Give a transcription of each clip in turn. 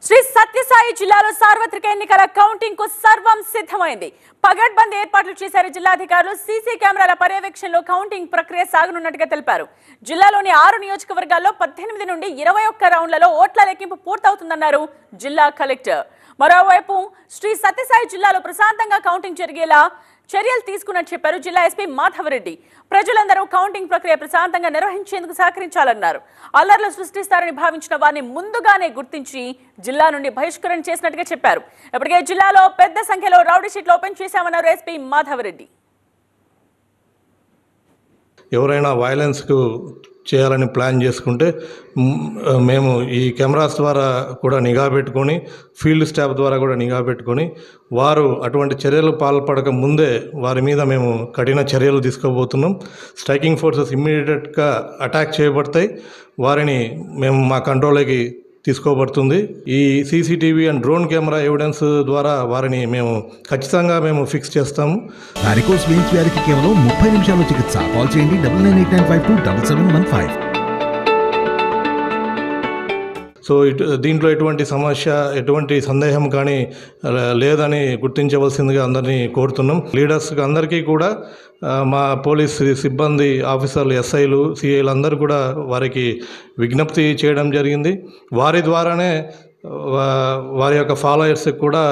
శ్రీ సత్యసాయి జిల్లాలో సార్వత్రిక ఎన్నికల కౌంటింగ్ కు సర్వం సిద్ధమైంది. పగడ్బందీ ఏర్పాట్లు చేశారు జిల్లాధికారులు. సీసీ కెమెరాల పర్యవేక్షణలో కౌంటింగ్ ప్రక్రియ సాగనున్నట్టుగా తెలిపారు. జిల్లాలోని 6 నియోజకవర్గాల్లో 18 నుండి 21 రౌండ్లలో ఓట్ల లెక్కింపు పూర్తవుతుందన్నారు జిల్లా కలెక్టర్. మరోవైపు శ్రీ సత్యసాయి జిల్లాలో ప్రశాంతంగా కౌంటింగ్ జరిగేలా చర్యలు తీసుకున్నట్టు చెప్పారు జిల్లా ఎస్పీ మాధవరెడ్డి. ప్రజలందరూ కౌంటింగ్ ప్రక్రియ ప్రశాంతంగా నిర్వహించేందుకు సహకరించాలన్నారు. అల్లర్లు సృష్టిస్తారని భావించిన వారిని ముందుగానే గుర్తించి జిల్లా నుండి బహిష్కరణ చేసినట్టుగా చెప్పారు. ఇప్పటికే జిల్లాలో పెద్ద సంఖ్యలో రౌడీ షీట్లు ఓపెన్ చేశామన్నారు ఎస్పీ మాధవరెడ్డి. ఎవరైనా వైలెన్స్కు చేయాలని ప్లాన్ చేసుకుంటే మేము ఈ కెమెరాస్ ద్వారా కూడా నిఘా పెట్టుకొని, ఫీల్డ్ స్టాఫ్ ద్వారా కూడా నిఘా పెట్టుకొని, వారు అటువంటి చర్యలు పాల్పడక ముందే వారి మీద మేము కఠిన చర్యలు తీసుకోబోతున్నాం. స్ట్రైకింగ్ ఫోర్సెస్ ఇమ్మీడియట్గా అటాక్ చేయబడతాయి. వారిని మేము మా కంట్రోల్లోకి తీసుకోబడుతుంది. ఈ CCTV and drone camera evidence ద్వారా వారిని మేము ఖచ్చితంగా ఫిక్స్ చేస్తాము. వారికోస్ వెయిన్స్ వ్యాధికి కేవలం 30 నిమిషాల్లో చికిత్స. కాల్ చేయండి 9989527715. సో దీంట్లో ఎటువంటి సమస్య, ఎటువంటి సందేహం కానీ లేదని గుర్తించవలసిందిగా అందరినీ కోరుతున్నాం. లీడర్స్కి అందరికీ కూడా మా పోలీస్ సిబ్బంది, ఆఫీసర్లు, ఎస్ఐలు, సిఐలు అందరూ కూడా వారికి విజ్ఞప్తి చేయడం జరిగింది. వారి ద్వారానే వారి యొక్క ఫాలోయర్స్కి కూడా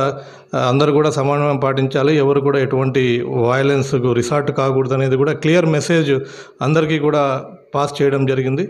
అందరూ కూడా సమన్వయం పాటించాలి. ఎవరు కూడా ఎటువంటి వైలెన్స్కు రిసార్ట్ కాకూడదు అనేది కూడా క్లియర్ మెసేజ్ అందరికీ కూడా పాస్ చేయడం జరిగింది.